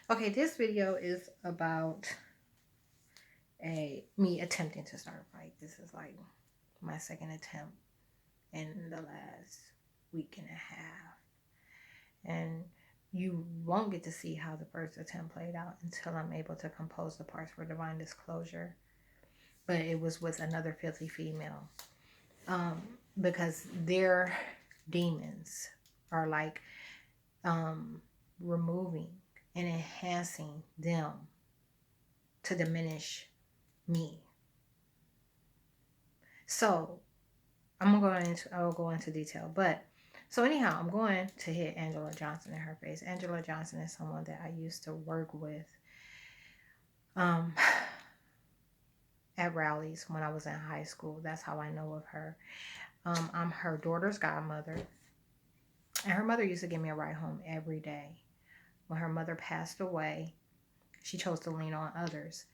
Okay, this video is about me attempting to start a fight. This is like my second attempt in the last week and a half. And you won't get to see how the first attempt played out until I'm able to compose the parts for divine disclosure. But it was with another filthy female. Because their demons are like removing and enhancing them to diminish me. So I will go into detail, but so anyhow, I'm going to hit Angela Johnson in her face. Angela Johnson is someone that I used to work with um, at rallies when I was in high school. That's how I know of her. I'm her daughter's godmother, and her mother used to give me a ride home every day. When her mother passed away, she chose to lean on others,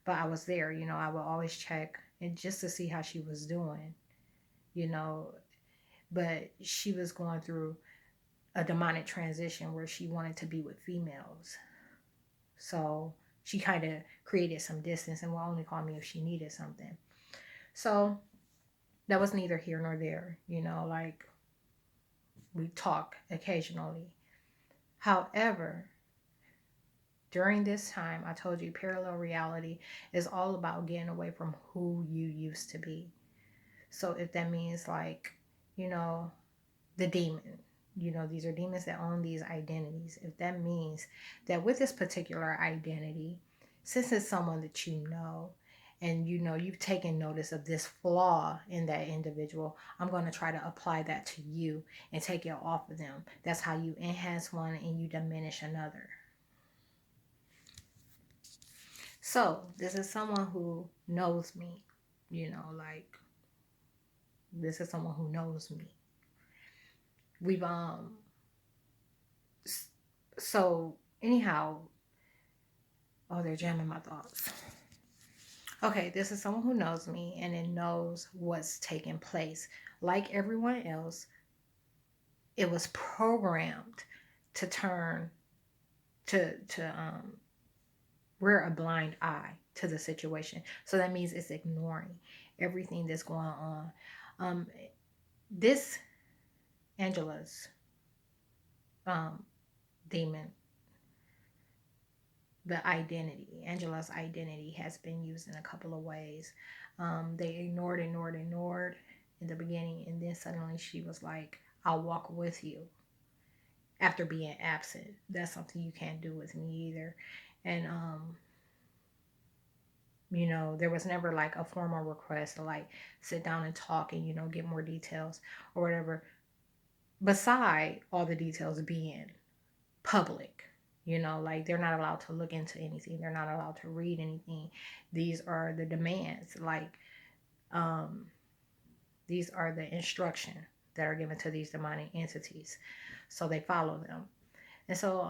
but I was there. I would always check and just to see how she was doing. You know, but she was going through a demonic transition where she wanted to be with females. So she kind of created some distance and will only call me if she needed something. So that was neither here nor there. Like we talk occasionally. However, during this time, I told you parallel reality is all about getting away from who you used to be. So if that means like, you know, the demon, these are demons that own these identities. If that means that with this particular identity, since it's someone that and you've taken notice of this flaw in that individual, I'm going to try to apply that to you and take it off of them. That's how you enhance one and you diminish another. So this is someone who knows me, like this is someone who knows me. We've so anyhow, oh, they're jamming my thoughts. Okay, this is someone who knows me and it knows what's taking place. Like everyone else, it was programmed to turn to rear a blind eye to the situation. So that means it's ignoring everything that's going on. This Angela's demon, Angela's identity has been used in a couple of ways. They ignored in the beginning, and then suddenly she was like, I'll walk with you after being absent. That's something you can't do with me either. And there was never like a formal request to like sit down and talk and get more details or whatever, beside all the details being public. Like they're not allowed to look into anything, they're not allowed to read anything. These are the demands, like these are the instruction that are given to these demonic entities, so they follow them. And so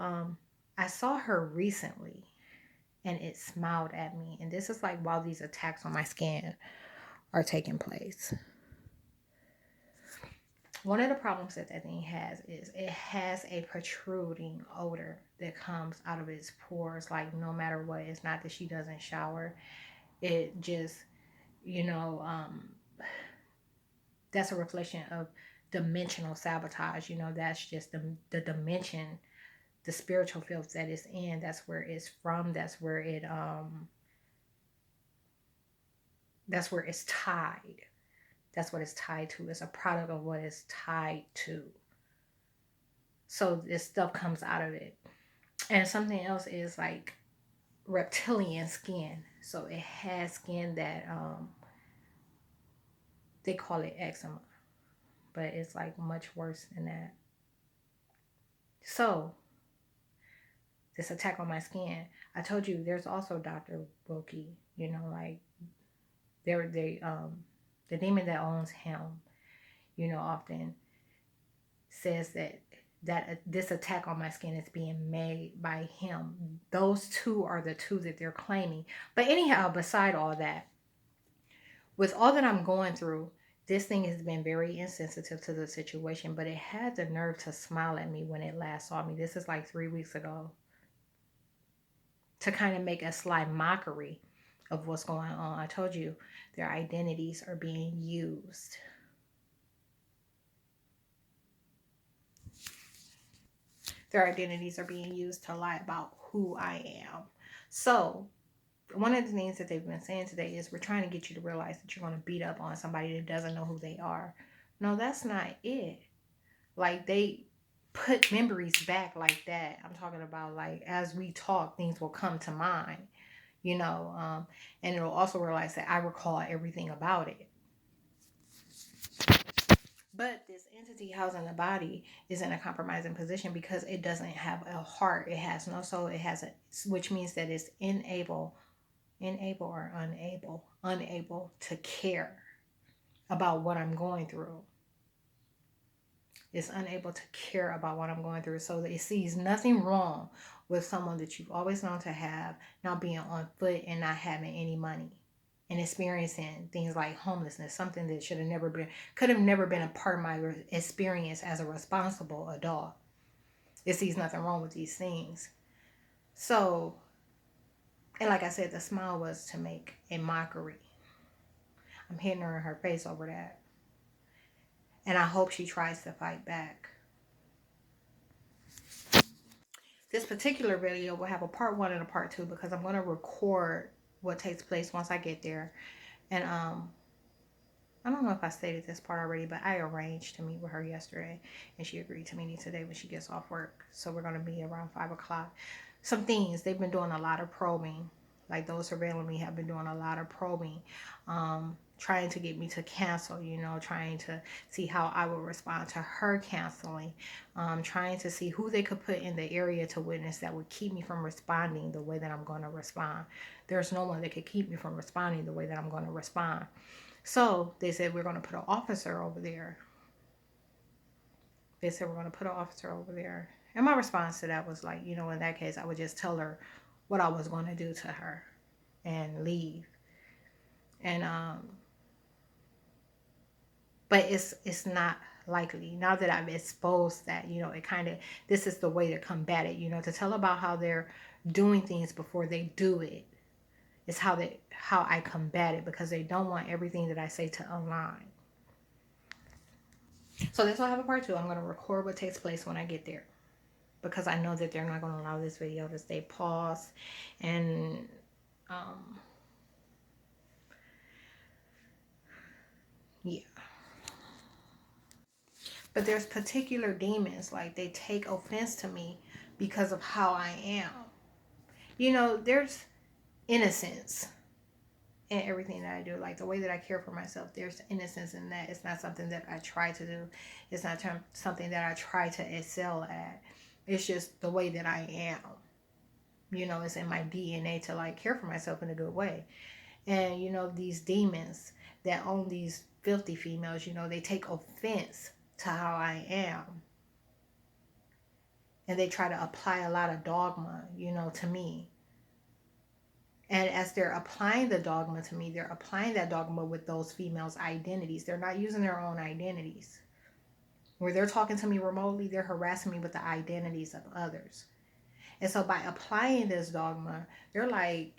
I saw her recently and it smiled at me, and this is like while these attacks on my skin are taking place. One of the problems that thing has is it has a protruding odor that comes out of its pores. Like no matter what, it's not that she doesn't shower. It just, you know, that's a reflection of dimensional sabotage. That's just the dimension, the spiritual field that it's in. That's where it's from. That's where it's tied. That's what it's tied to. It's a product of what it's tied to. So this stuff comes out of it. And something else is like reptilian skin. So it has skin that they call it eczema, but it's like much worse than that. So this attack on my skin, I told you there's also Dr. Wilkie, like the demon that owns him, often says that this attack on my skin is being made by him. Those two are the two that they're claiming. But anyhow, beside all that, with all that I'm going through, this thing has been very insensitive to the situation, but it had the nerve to smile at me when it last saw me. This is like 3 weeks ago. to kind of make a sly mockery of what's going on. I told you their identities are being used. Their identities are being used to lie about who I am. So, one of the things that they've been saying today is we're trying to get you to realize that you're going to beat up on somebody that doesn't know who they are. No, that's not it. Like, they put memories back like that. I'm talking about, like, as we talk, things will come to mind, and it'll also realize that I recall everything about it. But this entity housing the body is in a compromising position because it doesn't have a heart. It has no soul. It has which means that it's unable to care about what I'm going through. It's unable to care about what I'm going through. So it sees nothing wrong with someone that you've always known to have not being on foot and not having any money and experiencing things like homelessness, something that could have never been a part of my experience as a responsible adult. It sees nothing wrong with these things. So, and like I said, the smile was to make a mockery. I'm hitting her in her face over that. And I hope she tries to fight back. This particular video will have a part 1 and a part 2 because I'm going to record what takes place once I get there. And I don't know if I stated this part already, but I arranged to meet with her yesterday, and she agreed to meet me today when she gets off work. So we're going to meet around 5 o'clock. Some things, they've been doing a lot of probing. Like, those surveilling me have been doing a lot of probing, trying to get me to cancel, trying to see how I would respond to her canceling, trying to see who they could put in the area to witness that would keep me from responding the way that I'm going to respond. There's no one that could keep me from responding the way that I'm going to respond. So they said, we're going to put an officer over there. And my response to that was like, in that case, I would just tell her what I was going to do to her and leave. And, but it's not likely. Now that I've exposed that, this is the way to combat it, to tell about how they're doing things before they do it. It's how I combat it, because they don't want everything that I say to align. So this will have a part 2. I'm going to record what takes place when I get there, because I know that they're not going to allow this video to stay paused. And yeah. But there's particular demons, like, they take offense to me because of how I am. There's innocence in everything that I do. Like, the way that I care for myself, there's innocence in that. It's not something that I try to do. It's not something that I try to excel at. It's just the way that I am. It's in my DNA to, like, care for myself in a good way. And, these demons that own these filthy females, they take offense to how I am. And they try to apply a lot of dogma, to me. And as they're applying the dogma to me, they're applying that dogma with those females' identities. They're not using their own identities. Where they're talking to me remotely, they're harassing me with the identities of others. And so by applying this dogma, they're like,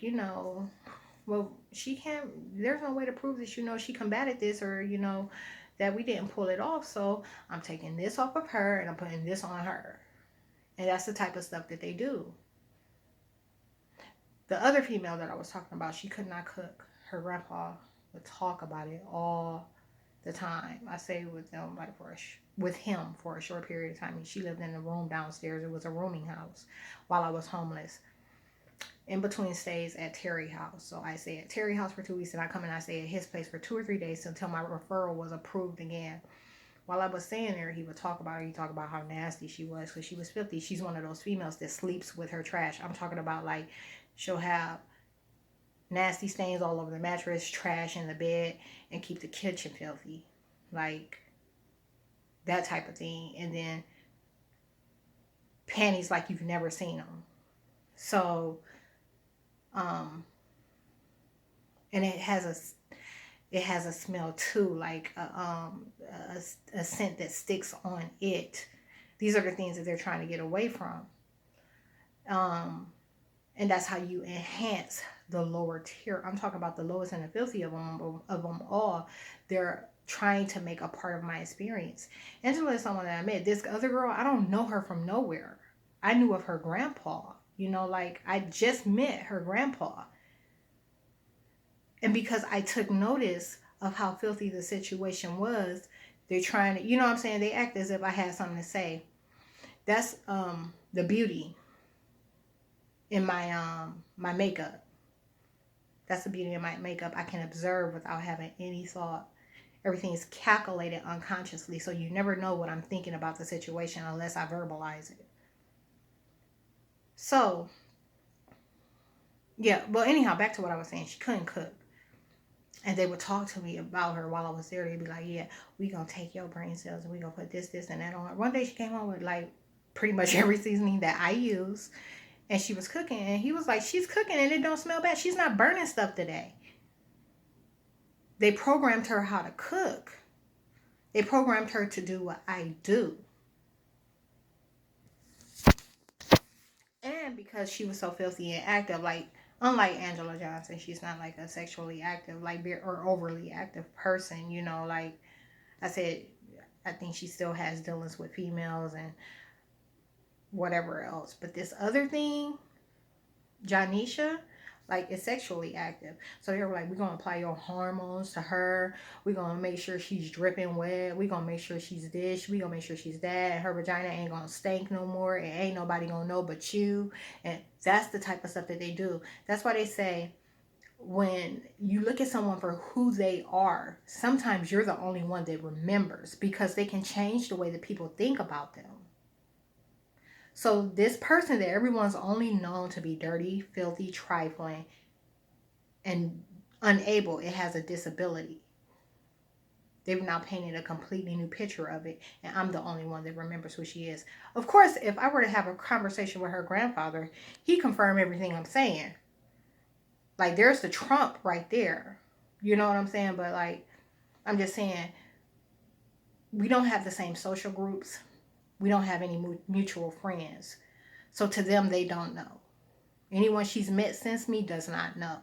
well, she can't, there's no way to prove that, she combated this, or, that we didn't pull it off. So I'm taking this off of her and I'm putting this on her. And that's the type of stuff that they do. The other female that I was talking about, she could not cook. Her grandpa would talk about it all the time. I stayed with them, like, with him for a short period of time. She lived in a room downstairs. It was a rooming house while I was homeless. In between stays at Terry House. So I stay at Terry House for 2 weeks, and I come and I stay at his place for 2 or 3 days until my referral was approved again. While I was staying there, he would talk about her. He'd talk about how nasty she was, because she was filthy. She's one of those females that sleeps with her trash. I'm talking about, like, she'll have nasty stains all over the mattress, trash in the bed, and keep the kitchen filthy. Like, that type of thing. And then panties like you've never seen them. So, and it has a smell too, like a scent that sticks on it. These are the things that they're trying to get away from. And And that's how you enhance the lower tier. I'm talking about the lowest and the filthy of them all. They're trying to make a part of my experience. Angela is someone that I met. This other girl, I don't know her from nowhere. I knew of her grandpa. You know, like I just met her grandpa. And because I took notice of how filthy the situation was, they're trying to, you know what I'm saying? They act as if I had something to say. That's the beauty in my makeup. That's the beauty of my makeup. I can observe without having any thought. Everything is calculated unconsciously, so you never know what I'm thinking about the situation unless I verbalize it. So, yeah, well, anyhow, back to what I was saying. She couldn't cook. And they would talk to me about her while I was there. They'd be like, yeah, we gonna take your brain cells and we gonna put this, and that on her. One day she came home with like pretty much every seasoning that I use. And she was cooking. And he was like, she's cooking and it don't smell bad. She's not burning stuff today. They programmed her how to cook. They programmed her to do what I do. And because she was so filthy and active, like, unlike Angela Johnson, she's not like a sexually active, like, or overly active person, you know, like I said, I think she still has dealings with females and whatever else. But this other thing, Janisha, like, is sexually active. So they were like, we're going to apply your hormones to her. We're going to make sure she's dripping wet. We're going to make sure she's this. We're going to make sure she's that. Her vagina ain't going to stink no more. And ain't nobody going to know but you. And that's the type of stuff that they do. That's why they say when you look at someone for who they are, sometimes you're the only one that remembers because they can change the way that people think about them. So this person that everyone's only known to be dirty, filthy, trifling, and unable, it has a disability. They've now painted a completely new picture of it, and I'm the only one that remembers who she is. Of course, if I were to have a conversation with her grandfather, he confirmed everything I'm saying. Like, there's the Trump right there. You know what I'm saying? But, like, I'm just saying, we don't have the same social groups. We don't have any mutual friends. So to them, they don't know. Anyone she's met since me does not know.